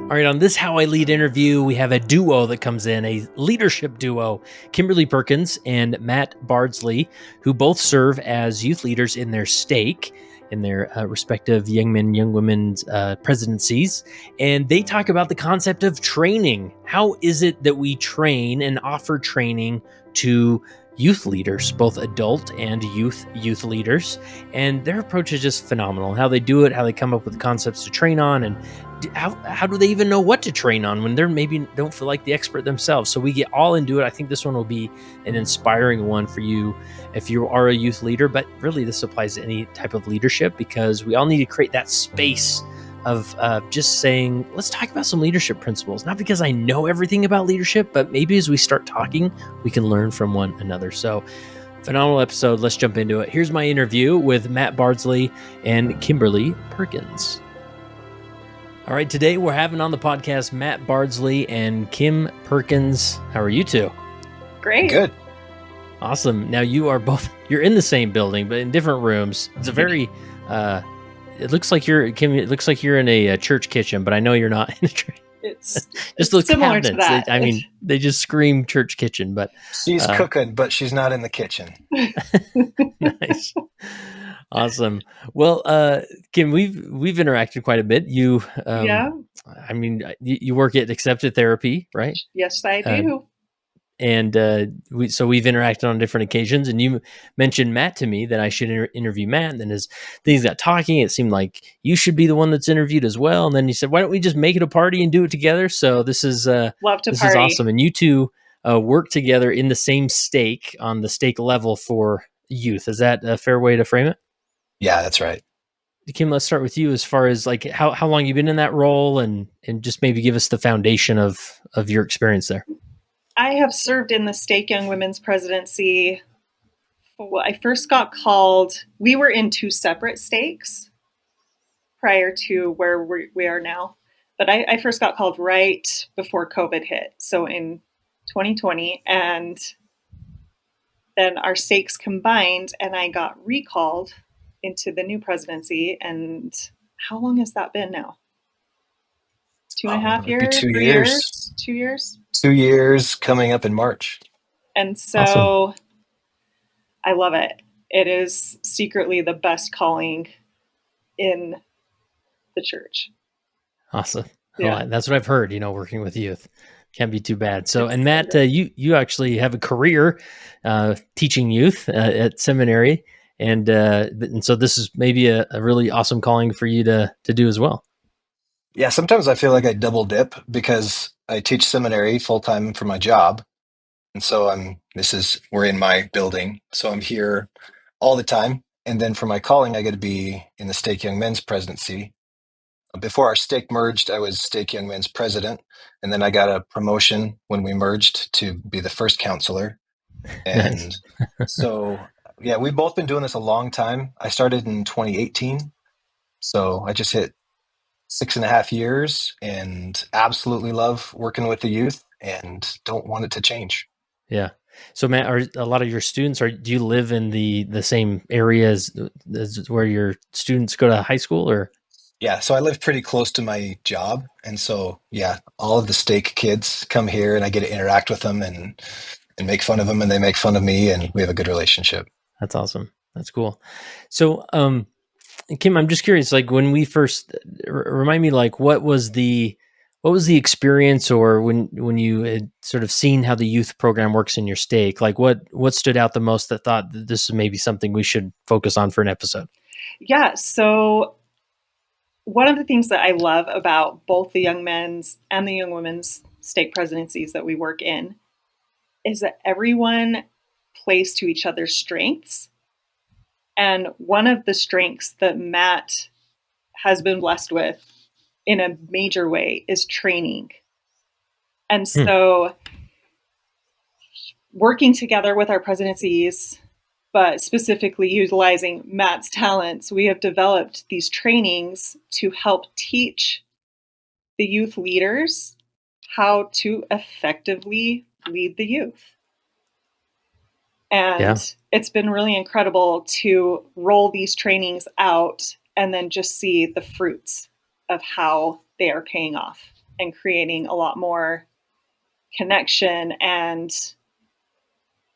All right, on this How I Lead interview, we have a duo that comes in, a leadership duo, Kimberly Perkins and Matt Bardsley, who both serve as youth leaders in their stake, in their respective young men, young women's presidencies. And they talk about the concept of training. How is it that we train and offer training to youth leaders, both adult and youth leaders? And their approach is just phenomenal. How they do it, how they come up with concepts to train on, and how do they even know what to train on when they're maybe don't feel like the expert themselves? So we get all into it. I think this one will be an inspiring one for you if you are a youth leader, but really this applies to any type of leadership, because we all need to create that space of just saying, let's talk about some leadership principles. Not because I know everything about leadership, but maybe as we start talking, we can learn from one another. So phenomenal episode. Let's jump into it. Here's my interview with Matt Bardsley and Kimberly Perkins. All right, today we're having on the podcast Matt Bardsley and Kim Perkins. How are you two? Great. Good. Awesome. Now you're in the same building, but in different rooms. It's a very, it looks like Kim, it looks like you're in a church kitchen, but I know you're not in a church. It's just look similar cabinets. to that. I mean, they just scream church kitchen, but she's cooking, but she's not in the kitchen. Nice. Awesome. Well, Kim, we've interacted quite a bit. You, yeah. I mean, you work at Accepted Therapy, right? Yes, I do. And we've interacted on different occasions. And you mentioned Matt to me that I should interview Matt. And then as things got talking, it seemed like you should be the one that's interviewed as well. And then you said, "Why don't we just make it a party and do it together?" So this is love to this party. is awesome. And you two work together in the same stake, on the stake level for youth. Is that a fair way to frame it? Yeah, that's right. Kim, let's start with you as far as like how long you've been in that role, and just maybe give us the foundation of your experience there. I have served in the Stake Young Women's Presidency. I first got called, we were in two separate stakes prior to where we are now. But I first got called right before COVID hit, so in 2020. And then our stakes combined, and I got recalled into the new presidency. And how long has that been now? 2.5 years? 2 3 years. 2 years? 2 years coming up in March. And so awesome. I love it. It is secretly the best calling in the church. Awesome. Yeah. Well, that's what I've heard, working with youth. Can't be too bad. So, and Matt, you actually have a career teaching youth at Seminary. And so this is maybe a really awesome calling for you to do as well. Yeah, sometimes I feel like I double dip because I teach seminary full-time for my job. And so we're in my building. So I'm here all the time. And then for my calling, I get to be in the Stake Young Men's Presidency. Before our stake merged, I was Stake Young Men's president. And then I got a promotion when we merged to be the first councilor. And so, yeah, we've both been doing this a long time. I started in 2018. So I just hit 6.5 years and absolutely love working with the youth and don't want it to change. Yeah. So Matt, are a lot of your students, do you live in the same area as where your students go to high school, or? Yeah. So I live pretty close to my job. And so, yeah, all of the stake kids come here and I get to interact with them and make fun of them, and they make fun of me, and we have a good relationship. That's awesome. That's cool. So, Kim, I'm just curious, like when we first remind me, like what was the experience, or when you had sort of seen how the youth program works in your stake, like what stood out the most that thought that this is maybe something we should focus on for an episode? Yeah. So one of the things that I love about both the young men's and the young women's stake presidencies that we work in is that everyone plays to each other's strengths. And one of the strengths that Matt has been blessed with in a major way is training. And so working together with our presidencies, but specifically utilizing Matt's talents, we have developed these trainings to help teach the youth leaders how to effectively lead the youth. And it's been really incredible to roll these trainings out and then just see the fruits of how they are paying off. and creating a lot more connection and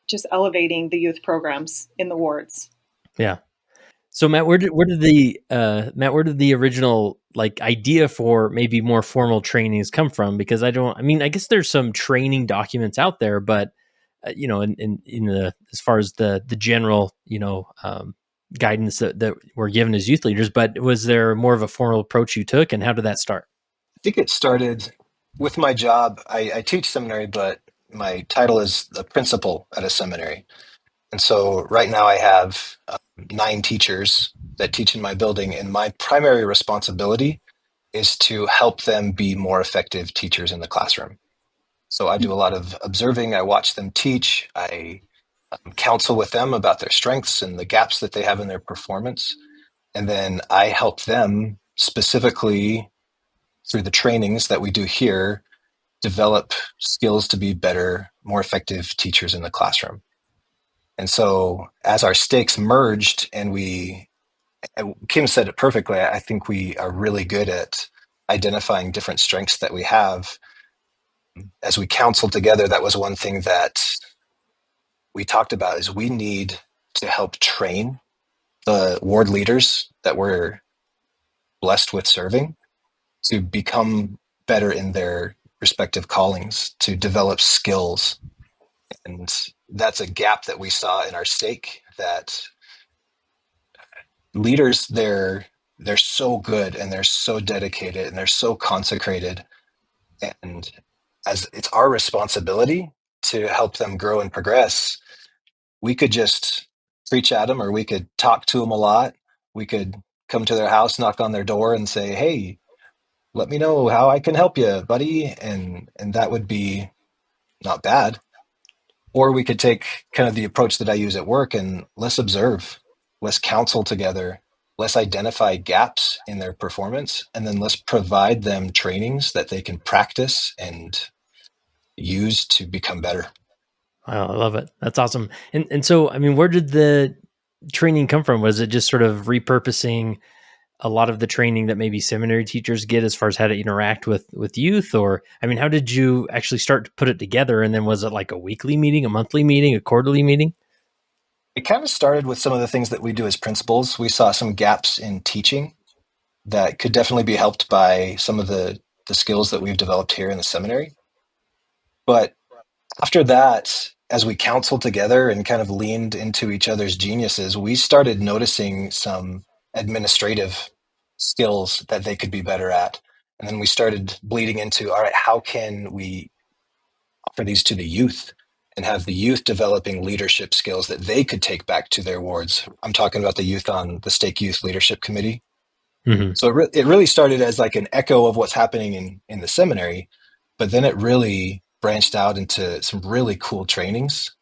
just elevating the youth programs in the wards. Yeah. So Matt, where did the original idea for maybe more formal trainings come from? Because I guess there's some training documents out there, but in the as far as the general guidance that we're given as youth leaders, but was there more of a formal approach you took, and how did that start? I think it started with my job. I teach seminary, but my title is a principal at a seminary. And so right now I have 9 teachers that teach in my building, and my primary responsibility is to help them be more effective teachers in the classroom. So I do a lot of observing. I watch them teach. I counsel with them about their strengths and the gaps that they have in their performance. And then I help them specifically through the trainings that we do here, develop skills to be better, more effective teachers in the classroom. And so as our stakes merged and Kim said it perfectly, I think we are really good at identifying different strengths that we have. As we counseled together, that was one thing that we talked about is we need to help train the ward leaders that we're blessed with serving to become better in their respective callings, to develop skills. And that's a gap that we saw in our stake, that leaders, they're so good and they're so dedicated and they're so consecrated. And as it's our responsibility to help them grow and progress, we could just preach at them, or we could talk to them a lot. We could come to their house, knock on their door and say, hey, let me know how I can help you, buddy. And that would be not bad. Or we could take kind of the approach that I use at work and let's observe, let's counsel together, let's identify gaps in their performance, and then let's provide them trainings that they can practice and use to become better. Wow, I love it. That's awesome. And so, where did the training come from? Was it just sort of repurposing a lot of the training that maybe seminary teachers get as far as how to interact with youth? Or, how did you actually start to put it together? And then was it like a weekly meeting, a monthly meeting, a quarterly meeting? It kind of started with some of the things that we do as principals. We saw some gaps in teaching that could definitely be helped by some of the skills that we've developed here in the seminary. But after that, as we counseled together and kind of leaned into each other's geniuses, we started noticing some administrative skills that they could be better at. And then we started bleeding into, all right, how can we offer these to the youth and have the youth developing leadership skills that they could take back to their wards? I'm talking about the youth on the Stake Youth Leadership Committee. Mm-hmm. So it really started as like an echo of what's happening in the seminary, but then it really branched out into some really cool trainings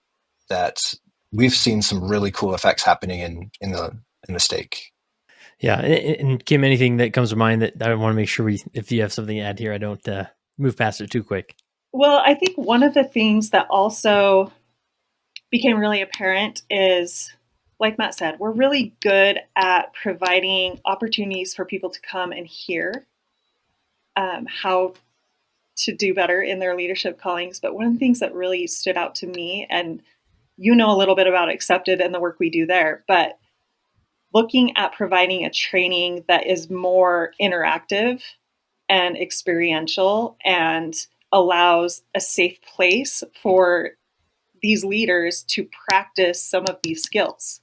that we've seen some really cool effects happening in the stake. Yeah. And Kim, anything that comes to mind that I want to make sure if you have something to add here, I don't move past it too quick. Well, I think one of the things that also became really apparent is, like Matt said, we're really good at providing opportunities for people to come and hear how to do better in their leadership callings. But one of the things that really stood out to me, and you know a little bit about Accepted and the work we do there, but looking at providing a training that is more interactive and experiential and allows a safe place for these leaders to practice some of these skills.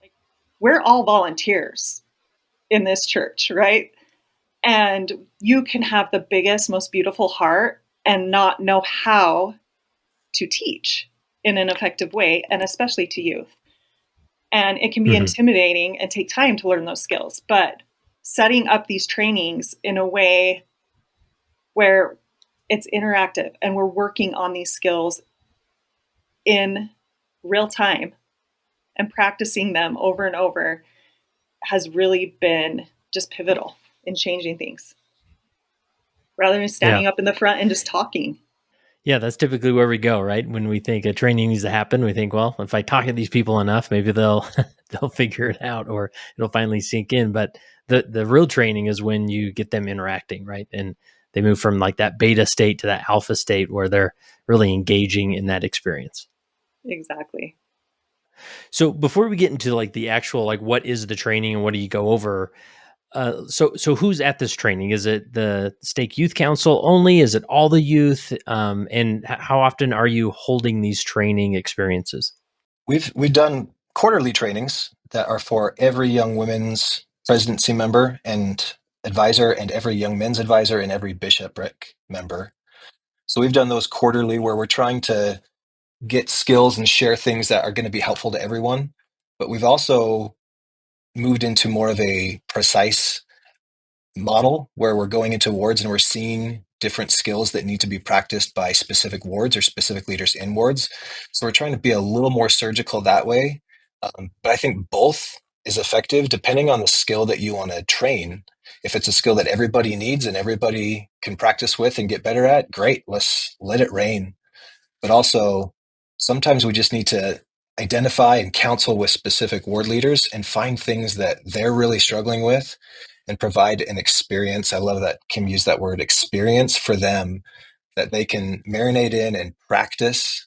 Like, we're all volunteers in this church, right? And you can have the biggest, most beautiful heart and not know how to teach in an effective way, and especially to youth. And it can be intimidating and take time to learn those skills. But setting up these trainings in a way where it's interactive and we're working on these skills in real time and practicing them over and over has really been just pivotal in changing things, rather than standing up in the front and just talking. Yeah, that's typically where we go, right? When we think a training needs to happen, we think, well, if I talk to these people enough, maybe they'll figure it out, or it'll finally sink in. But the real training is when you get them interacting, right? And they move from like that beta state to that alpha state where they're really engaging in that experience. Exactly. So before we get into like the actual, like what is the training and what do you go over? So who's at this training? Is it the Stake Youth Council only? Is it all the youth? And how often are you holding these training experiences? We've done quarterly trainings that are for every young women's presidency member and advisor, and every young men's advisor, and every bishopric member. So we've done those quarterly where we're trying to get skills and share things that are going to be helpful to everyone. But we've also moved into more of a precise model where we're going into wards and we're seeing different skills that need to be practiced by specific wards or specific leaders in wards. So we're trying to be a little more surgical that way. But I think both is effective depending on the skill that you want to train. If it's a skill that everybody needs and everybody can practice with and get better at, great, let's let it rain. But also, sometimes we just need to identify and counsel with specific ward leaders and find things that they're really struggling with and provide an experience. I love that Kim used that word, experience, for them that they can marinate in and practice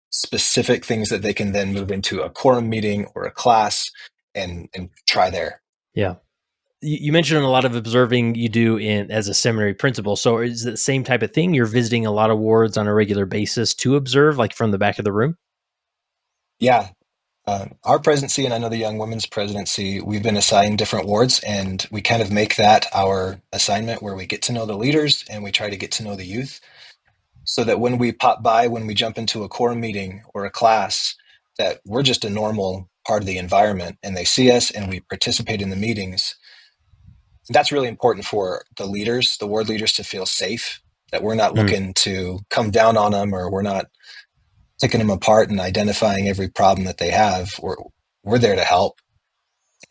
specific things that they can then move into a quorum meeting or a class and try there. Yeah. You mentioned a lot of observing you do as a seminary principal. So is it the same type of thing? You're visiting a lot of wards on a regular basis to observe, like from the back of the room? Yeah. Our presidency, and I know the Young Women's presidency, we've been assigned different wards, and we kind of make that our assignment where we get to know the leaders and we try to get to know the youth so that when we pop by, when we jump into a quorum meeting or a class, that we're just a normal part of the environment and they see us and we participate in the meetings. That's really important for the leaders, the ward leaders, to feel safe, that we're not looking to come down on them, or we're not picking them apart and identifying every problem that they have. We're there to help.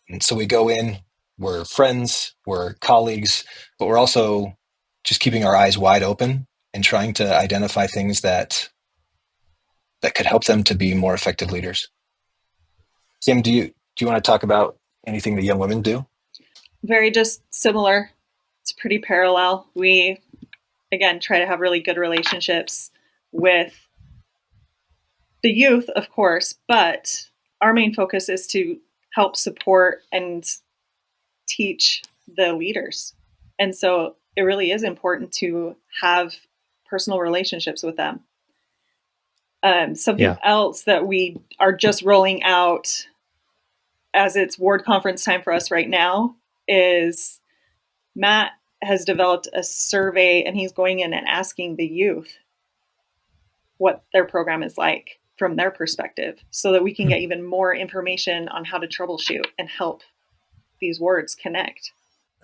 And so we go in, we're friends, we're colleagues, but we're also just keeping our eyes wide open and trying to identify things that could help them to be more effective leaders. Kim, do you want to talk about anything that young women do? Very just similar. It's pretty parallel. We, again, try to have really good relationships with the youth, of course, but our main focus is to help support and teach the leaders. And so it really is important to have personal relationships with them. Something else that we are just rolling out as it's ward conference time for us right now is Matt has developed a survey, and he's going in and asking the youth what their program is like from their perspective so that we can get even more information on how to troubleshoot and help these wards connect.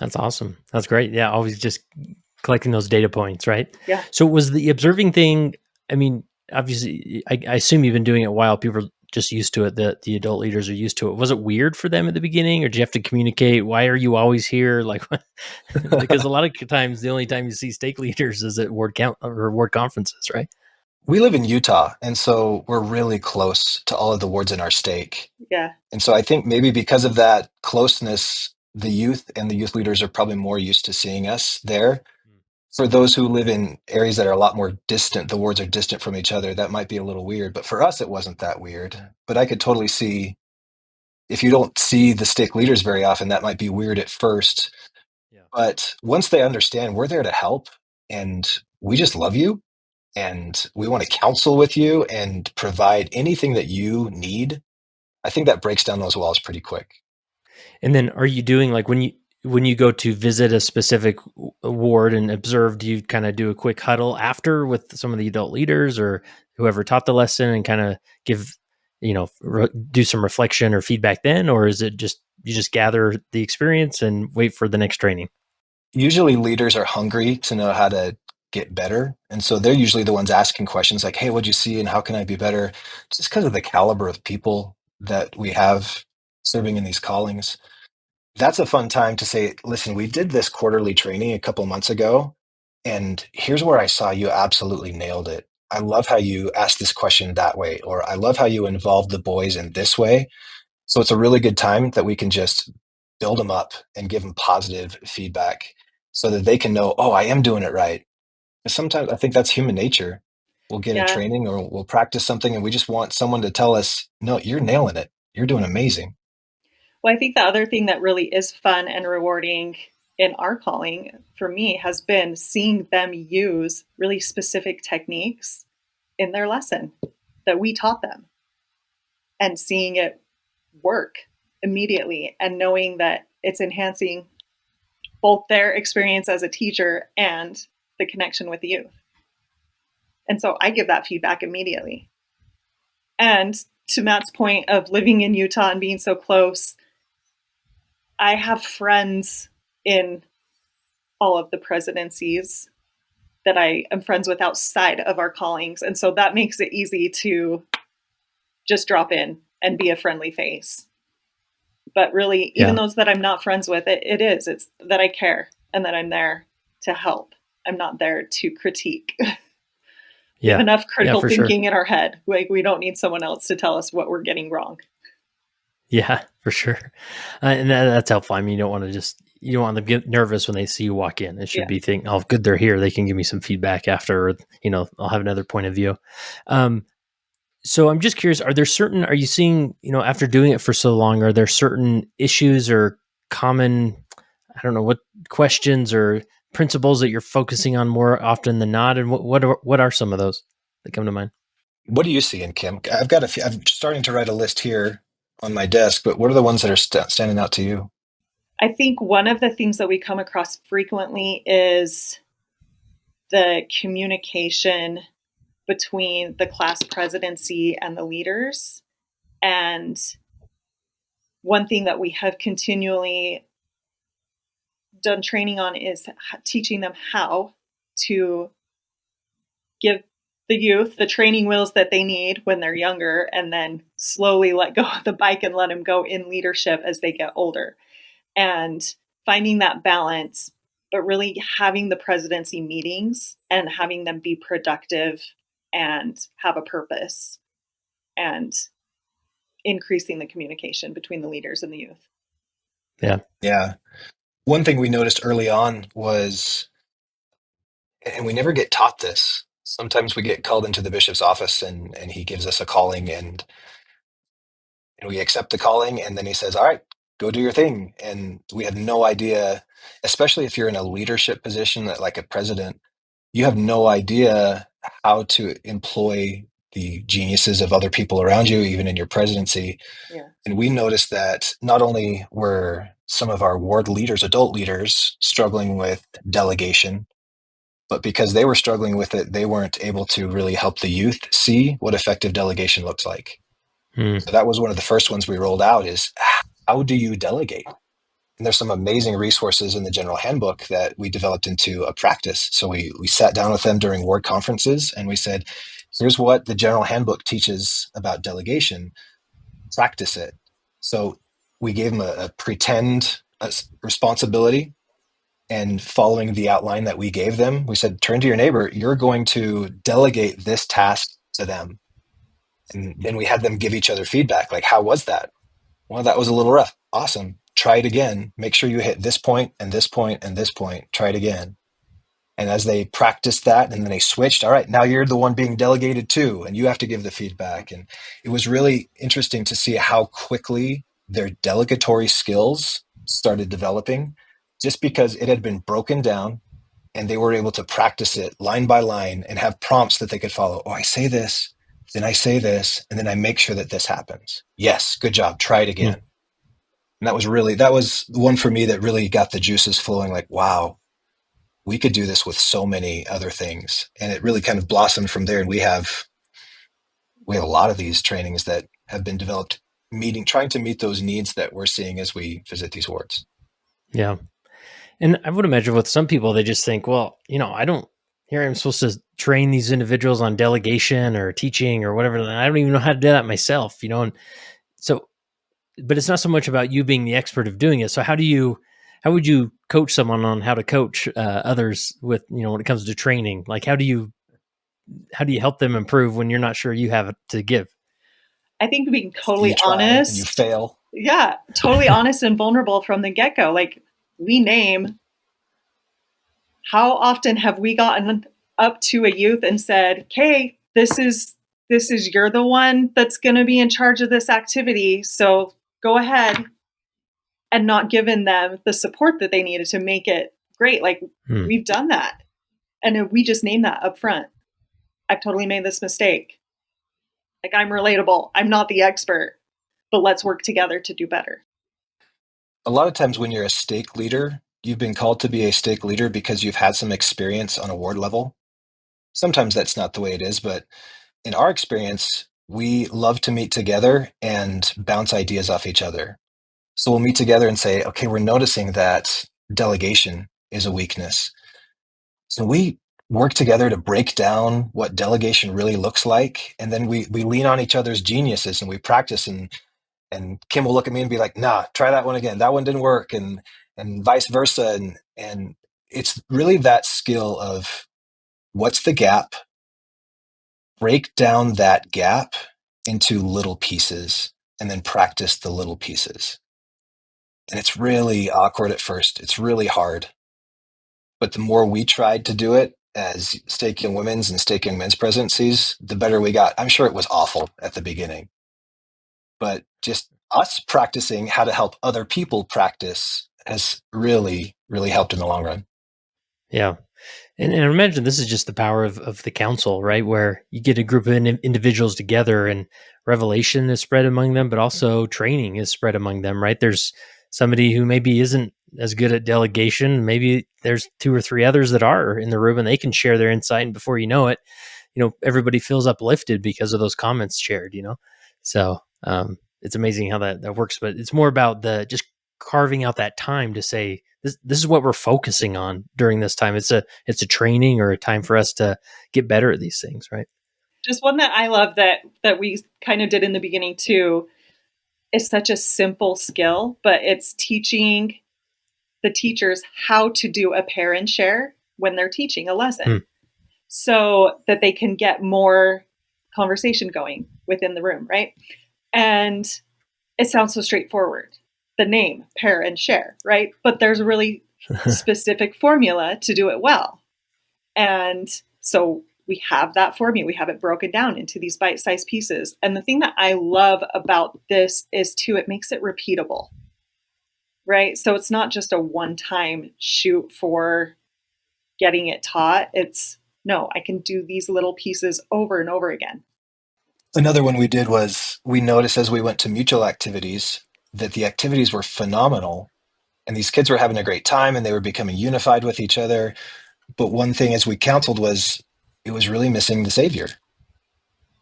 That's awesome. That's great. Yeah, always just collecting those data points, right? Yeah. So was the observing thing, I mean, obviously, I assume you've been doing it a while. People are just used to it. The adult leaders are used to it. Was it weird for them at the beginning, or do you have to communicate? Why are you always here? Like, because a lot of times the only time you see stake leaders is at ward conferences, right? We live in Utah, and so we're really close to all of the wards in our stake. Yeah. And so I think maybe because of that closeness, the youth and the youth leaders are probably more used to seeing us there. For those who live in areas that are a lot more distant, the wards are distant from each other, that might be a little weird. But for us, it wasn't that weird. But I could totally see, if you don't see the stake leaders very often, that might be weird at first. Yeah. But once they understand, we're there to help, and we just love you, and we want to counsel with you and provide anything that you need, I think that breaks down those walls pretty quick. And then are you doing, like, when you go to visit a specific ward and observe, do you kind of do a quick huddle after with some of the adult leaders or whoever taught the lesson and kind of give, do some reflection or feedback then? Or is it just, you just gather the experience and wait for the next training? Usually leaders are hungry to know how to get better. And so they're usually the ones asking questions like, hey, what'd you see and how can I be better? Just because of the caliber of people that we have serving in these callings. That's a fun time to say, listen, we did this quarterly training a couple months ago, and here's where I saw you absolutely nailed it. I love how you asked this question that way, or I love how you involved the boys in this way. So it's a really good time that we can just build them up and give them positive feedback. so that they can know, oh, I am doing it right. Because sometimes I think that's human nature. We'll get a Yeah. training or we'll practice something and we just want someone to tell us, no, you're nailing it. You're doing amazing. Well, I think the other thing that really is fun and rewarding in our calling for me has been seeing them use really specific techniques in their lesson that we taught them and seeing it work immediately and knowing that it's enhancing both their experience as a teacher and the connection with the youth. And so I give that feedback immediately. And to Matt's point of living in Utah and being so close, I have friends in all of the presidencies that I am friends with outside of our callings. And so that makes it easy to just drop in and be a friendly face. But really, even those that I'm not friends with, it's that I care and that I'm there to help. I'm not there to critique. We have enough critical thinking in our head. Like, we don't need someone else to tell us what we're getting wrong. Yeah, for sure. And that's helpful. I mean, you don't want them to get nervous when they see you walk in. It should be thinking, oh, good, they're here. They can give me some feedback after, or, I'll have another point of view. So I'm just curious, are you seeing, after doing it for so long, are there certain issues or common, I don't know, what questions or principles that you're focusing on more often than not? And what are some of those that come to mind? What do you see in Kim? I've got a few, I'm starting to write a list here on my desk, but what are the ones that are standing out to you? I think one of the things that we come across frequently is the communication between the class presidency and the leaders. And one thing that we have continually done training on is teaching them how to give the youth the training wheels that they need when they're younger, and then slowly let go of the bike and let them go in leadership as they get older. And finding that balance, but really having the presidency meetings and having them be productive and have a purpose, and increasing the communication between the leaders and the youth. Yeah. One thing we noticed early on was, and we never get taught this. Sometimes we get called into the bishop's office and he gives us a calling and we accept the calling and then he says, all right, go do your thing. And we have no idea, especially if you're in a leadership position like a president, you have no idea how to employ the geniuses of other people around you, even in your presidency. Yeah. And we noticed that not only were some of our ward leaders, adult leaders, struggling with delegation, but because they were struggling with it, they weren't able to really help the youth see what effective delegation looks like. So that was one of the first ones we rolled out is, how do you delegate? And there's some amazing resources in the general handbook that we developed into a practice. So we sat down with them during ward conferences and we said, here's what the general handbook teaches about delegation. Practice it. So we gave them a pretend responsibility, and following the outline that we gave them, we said, turn to your neighbor. You're going to delegate this task to them. And then we had them give each other feedback. Like, how was that? Well, that was a little rough. Awesome. Try it again. Make sure you hit this point and this point and this point. Try it again. And as they practiced that and then they switched, all right, now you're the one being delegated to, and you have to give the feedback. And it was really interesting to see how quickly their delegatory skills started developing, just because it had been broken down and they were able to practice it line by line and have prompts that they could follow. Oh, I say this, then I say this, and then I make sure that this happens. Yes, good job. Try it again. And that was one for me that really got the juices flowing. Like, wow, we could do this with so many other things. And it really kind of blossomed from there. And we have a lot of these trainings that have been developed trying to meet those needs that we're seeing as we visit these wards. Yeah. And I would imagine with some people, they just think, well, I'm supposed to train these individuals on delegation or teaching or whatever. And I don't even know how to do that myself, And so, but it's not so much about you being the expert of doing it. So how would you coach someone on how to coach others with, when it comes to training? Like, how do you help them improve when you're not sure you have it to give? I think being totally You try honest. and you fail. Yeah, totally honest and vulnerable from the get-go. Like, we name How often have we gotten up to a youth and said, "Okay, this is you're the one that's going to be in charge of this activity, so go ahead," and not given them the support that they needed to make it great. Like, we've done that. And we just name that up front. I've totally made this mistake. Like, I'm relatable. I'm not the expert, but let's work together to do better. A lot of times when you're a stake leader, you've been called to be a stake leader because you've had some experience on a ward level. Sometimes that's not the way it is, but in our experience, we love to meet together and bounce ideas off each other. So we'll meet together and say, okay, we're noticing that delegation is a weakness. So we work together to break down what delegation really looks like. And then we lean on each other's geniuses and we practice, and Kim will look at me and be like, nah, try that one again. That one didn't work. And vice versa. And it's really that skill of what's the gap, break down that gap into little pieces, and then practice the little pieces. And it's really awkward at first. It's really hard. But the more we tried to do it as stake young women's and stake young men's presidencies, the better we got. I'm sure it was awful at the beginning, but just us practicing how to help other people practice has really, really helped in the long run. Yeah. And I imagine this is just the power of the council, right? Where you get a group of individuals together and revelation is spread among them, but also training is spread among them, right? There's somebody who maybe isn't as good at delegation. Maybe there's two or three others that are in the room and they can share their insight. And before you know it, everybody feels uplifted because of those comments shared. So it's amazing how that works, but it's more about the just carving out that time to say, this is what we're focusing on during this time. It's a training or a time for us to get better at these things, right? Just one that I love that we kind of did in the beginning too is such a simple skill, but it's teaching the teachers how to do a pair and share when they're teaching a lesson, so that they can get more conversation going within the room, right? And it sounds so straightforward. The name, pair and share, right? But there's a really specific formula to do it well. And so we have that formula. We have it broken down into these bite-sized pieces. And the thing that I love about this is too, it makes it repeatable, right? So it's not just a one-time shoot for getting it taught. It's, no, I can do these little pieces over and over again. Another one we did was we noticed as we went to mutual activities that the activities were phenomenal and these kids were having a great time and they were becoming unified with each other. But one thing as we counseled was it was really missing the Savior.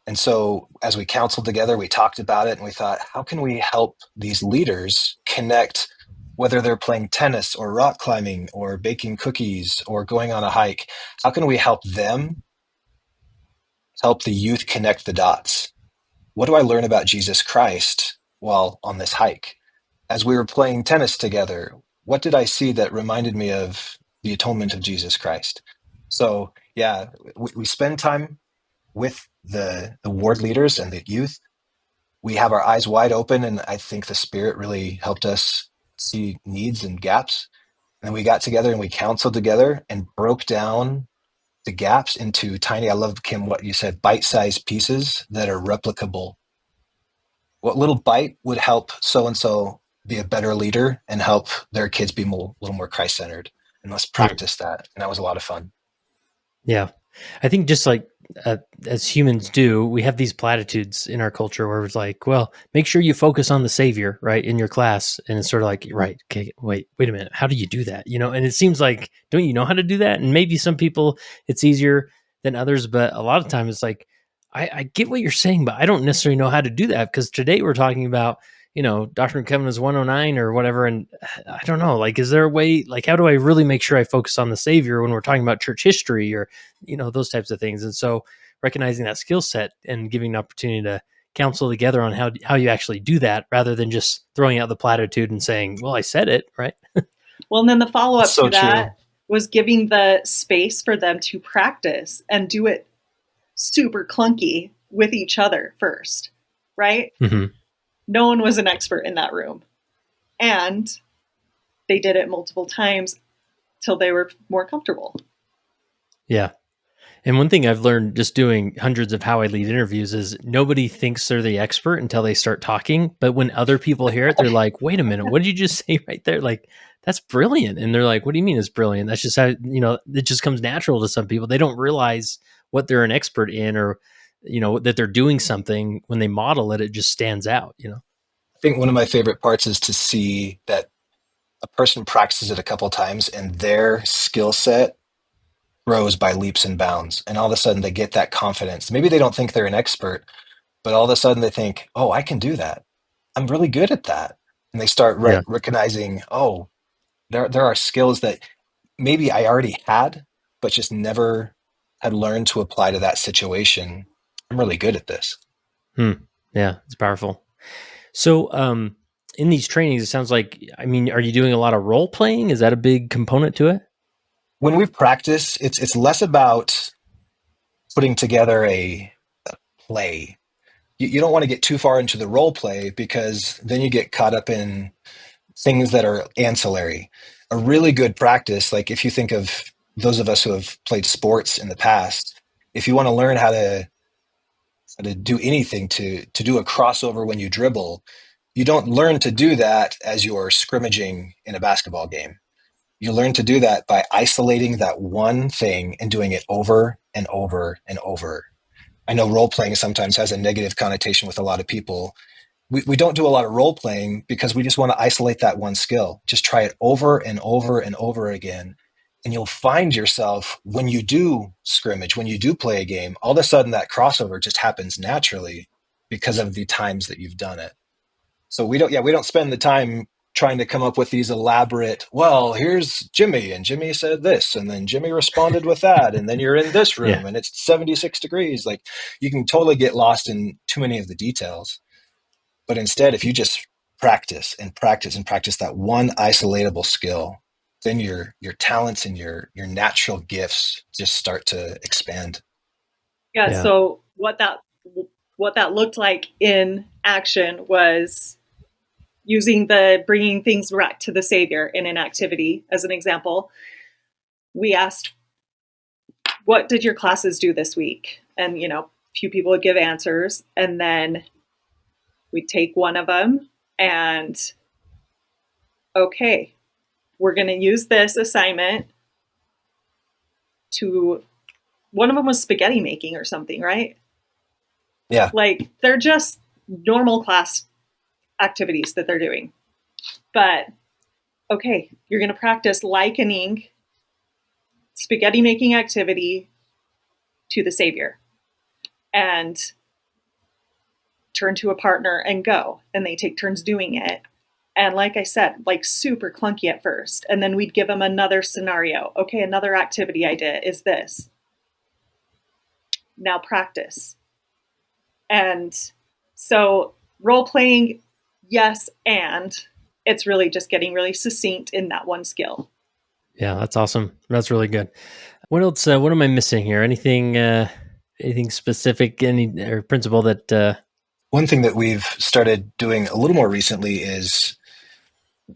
And so as we counseled together, we talked about it and we thought, how can we help these leaders connect, whether they're playing tennis or rock climbing or baking cookies or going on a hike? How can we help them help the youth connect the dots? What do I learn about Jesus Christ while on this hike? As we were playing tennis together, what did I see that reminded me of the atonement of Jesus Christ? So yeah, we spend time with the ward leaders and the youth. We have our eyes wide open, and I think the Spirit really helped us see needs and gaps. And we got together and we counseled together and broke down the gaps into tiny, I love, Kim, what you said, bite-sized pieces that are replicable. What little bite would help so-and-so be a better leader and help their kids be a little more Christ-centered? And let's practice that. And that was a lot of fun. Yeah. I think just like as humans do, we have these platitudes in our culture where it's like, well, make sure you focus on the Savior, right, in your class. And it's sort of like, right, okay, wait a minute. How do you do that? And it seems like, don't you know how to do that? And maybe some people it's easier than others, but a lot of times it's like, I get what you're saying, but I don't necessarily know how to do that because today we're talking about, Doctrine and Covenants 109 or whatever. And I don't know, like, is there a way, like, how do I really make sure I focus on the Savior when we're talking about church history or, those types of things? And so recognizing that skill set and giving an opportunity to counsel together on how you actually do that rather than just throwing out the platitude and saying, well, I said it, right? Well, and then the follow-up So to that true. was giving the space for them to practice and do it super clunky with each other first, right? Mm-hmm. No one was an expert in that room. And they did it multiple times till they were more comfortable. Yeah. And one thing I've learned just doing hundreds of How I Lead interviews is nobody thinks they're the expert until they start talking. But when other people hear it, they're like, wait a minute, what did you just say right there? Like, that's brilliant. And they're like, what do you mean it's brilliant? That's just how, it just comes natural to some people. They don't realize what they're an expert in, or, that they're doing something. When they model it, it just stands out, I think one of my favorite parts is to see that a person practices it a couple times and their skill set grows by leaps and bounds. And all of a sudden they get that confidence. Maybe they don't think they're an expert, but all of a sudden they think, oh, I can do that. I'm really good at that. And they start Yeah. recognizing, oh, there are skills that maybe I already had, but just never had learned to apply to that situation. I'm really good at this. Yeah, it's powerful. So, in these trainings, it sounds like, are you doing a lot of role playing? Is that a big component to it? When we practice, it's less about putting together a play. You don't want to get too far into the role play, because then you get caught up in things that are ancillary. A really good practice, like if you think of those of us who have played sports in the past, if you want to learn how to do anything, to do a crossover when you dribble, you don't learn to do that as you're scrimmaging in a basketball game. You learn to do that by isolating that one thing and doing it over and over and over. I know role playing sometimes has a negative connotation with a lot of people. We don't do a lot of role playing because we just want to isolate that one skill. Just try it over and over and over again. And you'll find yourself, when you do scrimmage, when you do play a game, all of a sudden that crossover just happens naturally because of the times that you've done it. So we don't spend the time trying to come up with these elaborate, well, here's Jimmy, and Jimmy said this, and then Jimmy responded with that, and then you're in this room Yeah. and it's 76 degrees. Like, you can totally get lost in too many of the details. But instead, if you just practice and practice and practice that one isolatable skill, then your talents and your natural gifts just start to expand. Yeah. Yeah. So what that looked like in action was using the bringing things back to the Savior in an activity as an example. We asked, what did your classes do this week? And, a few people would give answers, and then we'd take one of them and, okay, we're going to use this assignment to, one of them was spaghetti making or something, right? Yeah. Like, they're just normal class activities that they're doing. But, okay, you're going to practice likening spaghetti making activity to the Savior, and turn to a partner and go. And they take turns doing it. And like I said, like super clunky at first. And then we'd give them another scenario. Okay, another activity I did is this. Now practice. And so role playing, yes, and it's really just getting really succinct in that one skill. Yeah, that's awesome. That's really good. What else? What am I missing here? Anything specific? Or principle that? One thing that we've started doing a little more recently is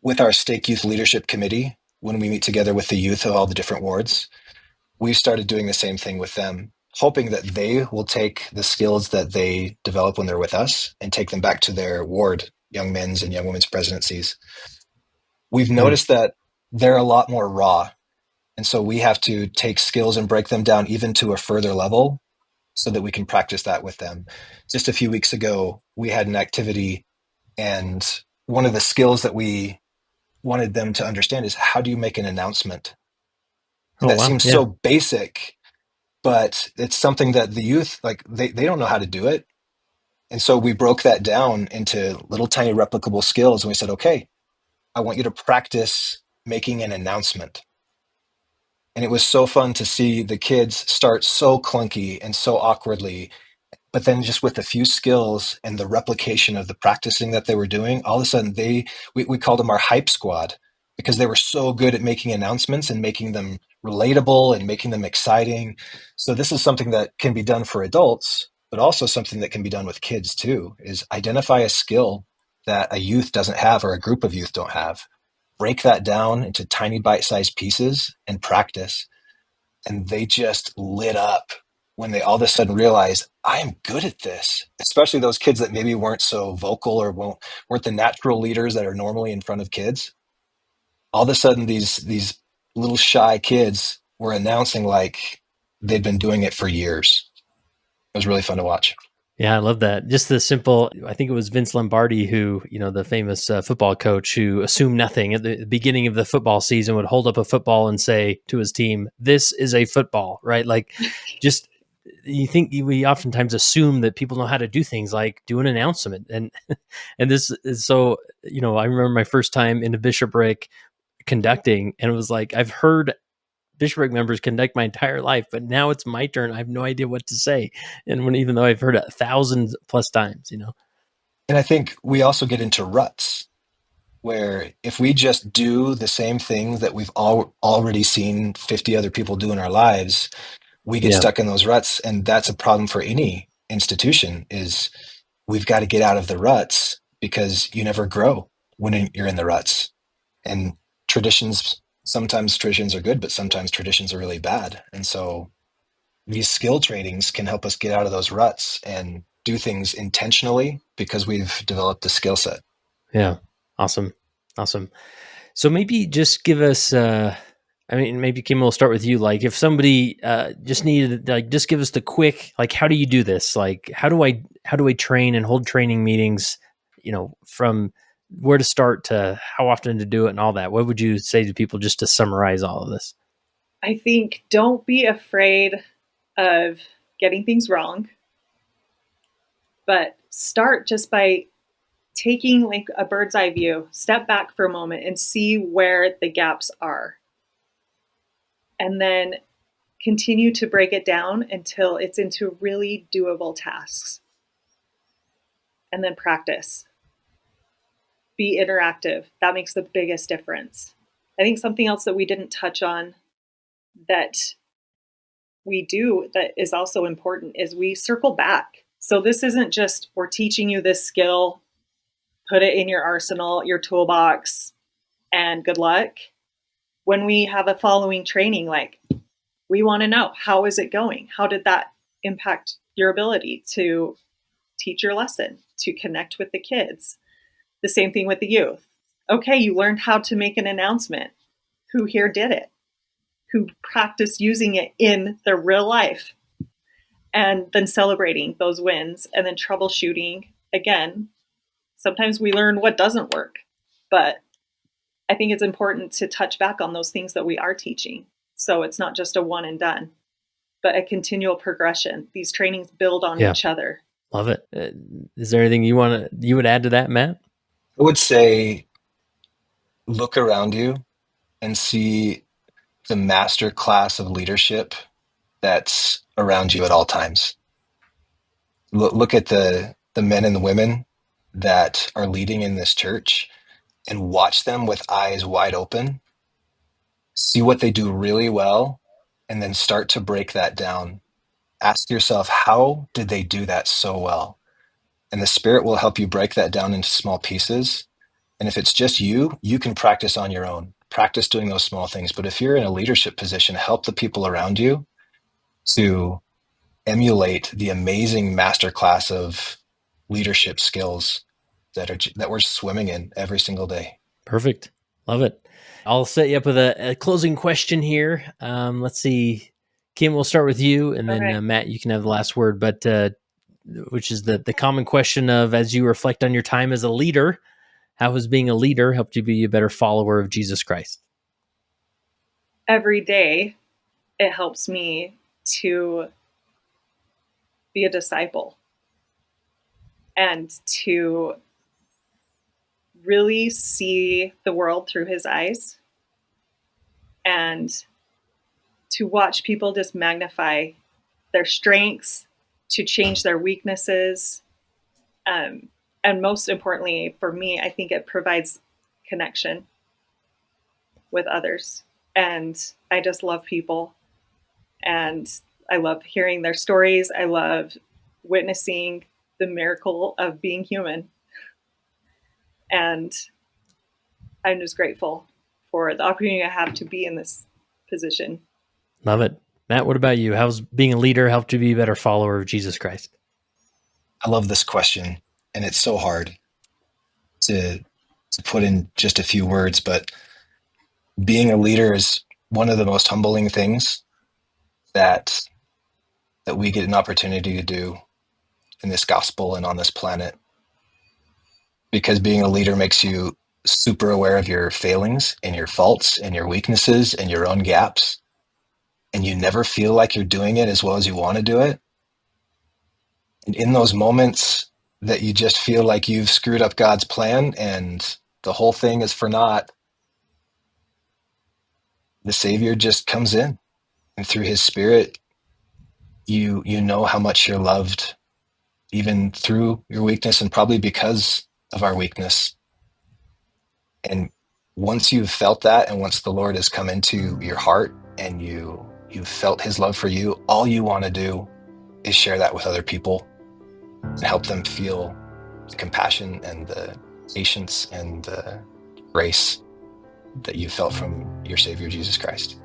with our stake youth leadership committee, when we meet together with the youth of all the different wards, we've started doing the same thing with them, hoping that they will take the skills that they develop when they're with us and take them back to their ward, young men's and young women's presidencies. We've noticed that they're a lot more raw. And so we have to take skills and break them down even to a further level so that we can practice that with them. Just a few weeks ago, we had an activity, and one of the skills that we wanted them to understand is, how do you make an announcement? And that seems so basic, but it's something that the youth, like, they don't know how to do it. And so we broke that down into little tiny replicable skills. And we said, okay, I want you to practice making an announcement. And it was so fun to see the kids start so clunky and so awkwardly, but then just with a few skills and the replication of the practicing that they were doing, all of a sudden we called them our hype squad, because they were so good at making announcements and making them relatable and making them exciting. So this is something that can be done for adults, but also something that can be done with kids too, is identify a skill that a youth doesn't have or a group of youth don't have. break that down into tiny bite-sized pieces and practice. And they just lit up when they all of a sudden realized, I am good at this. Especially those kids that maybe weren't so vocal or weren't the natural leaders that are normally in front of kids. All of a sudden, these little shy kids were announcing like they'd been doing it for years. It was really fun to watch. Yeah, I love that. Just the simple, I think it was Vince Lombardi who, the famous football coach who assumed nothing at the beginning of the football season, would hold up a football and say to his team, "This is a football," right? Like, just, you think we oftentimes assume that people know how to do things like do an announcement. And this is so, I remember my first time in a bishopric conducting, and it was like, I've heard bishopric members conduct my entire life, but now it's my turn. I have no idea what to say. And even though I've heard it 1,000+ times. And I think we also get into ruts where if we just do the same things that we've already seen 50 other people do in our lives, we get Yeah. stuck in those ruts. And that's a problem for any institution is we've got to get out of the ruts because you never grow when you're in the ruts. And sometimes traditions are good, but sometimes traditions are really bad. And so these skill trainings can help us get out of those ruts and do things intentionally because we've developed a skill set. Yeah. Awesome. So maybe just give us, maybe Kim, we'll start with you. Like, if somebody just needed, like, just give us the quick, like, how do you do this? Like, how do I train and hold training meetings, from where to start to how often to do it and all that? What would you say to people just to summarize all of this? I think don't be afraid of getting things wrong, but start just by taking like a bird's eye view, step back for a moment and see where the gaps are. And then continue to break it down until it's into really doable tasks. And then practice. Be interactive. That makes the biggest difference. I think something else that we didn't touch on that we do that is also important is we circle back. So this isn't just we're teaching you this skill, put it in your arsenal, your toolbox, and good luck. When we have a following training, like we want to know, how is it going? How did that impact your ability to teach your lesson, to connect with the kids? The same thing with the youth. Okay, you learned how to make an announcement. Who here did it? Who practiced using it in their real life? And then celebrating those wins and then troubleshooting again. Sometimes we learn what doesn't work, but I think it's important to touch back on those things that we are teaching. So it's not just a one and done, but a continual progression. These trainings build on each other. Love it. Is there anything you would add to that, Matt? I would say look around you and see the master class of leadership that's around you at all times. Look at the men and the women that are leading in this church and watch them with eyes wide open. See what they do really well, and then start to break that down. Ask yourself, how did they do that so well? And the Spirit will help you break that down into small pieces. And if it's just you, you can practice on your own. Practice doing those small things. But if you're in a leadership position, help the people around you to emulate the amazing masterclass of leadership skills that we're swimming in every single day. Perfect. Love it. I'll set you up with a closing question here. Let's see. Kim, we'll start with you, and then Okay. Matt, you can have the last word. But which is the common question of, as you reflect on your time as a leader, how has being a leader helped you be a better follower of Jesus Christ? Every day, it helps me to be a disciple and to really see the world through his eyes and to watch people just magnify their strengths, to change their weaknesses. And most importantly, for me, I think it provides connection with others. And I just love people. And I love hearing their stories. I love witnessing the miracle of being human. And I'm just grateful for the opportunity I have to be in this position. Love it. Matt, what about you? How's being a leader helped you be a better follower of Jesus Christ? I love this question, and it's so hard to put in just a few words, but being a leader is one of the most humbling things that we get an opportunity to do in this gospel and on this planet, because being a leader makes you super aware of your failings and your faults and your weaknesses and your own gaps, and you never feel like you're doing it as well as you want to do it. And in those moments that you just feel like you've screwed up God's plan and the whole thing is for naught, the Savior just comes in, and through his Spirit, you know how much you're loved, even through your weakness and probably because of our weakness. And once you've felt that, and once the Lord has come into your heart and you've felt his love for you, all you want to do is share that with other people and help them feel the compassion and the patience and the grace that you felt from your Savior, Jesus Christ.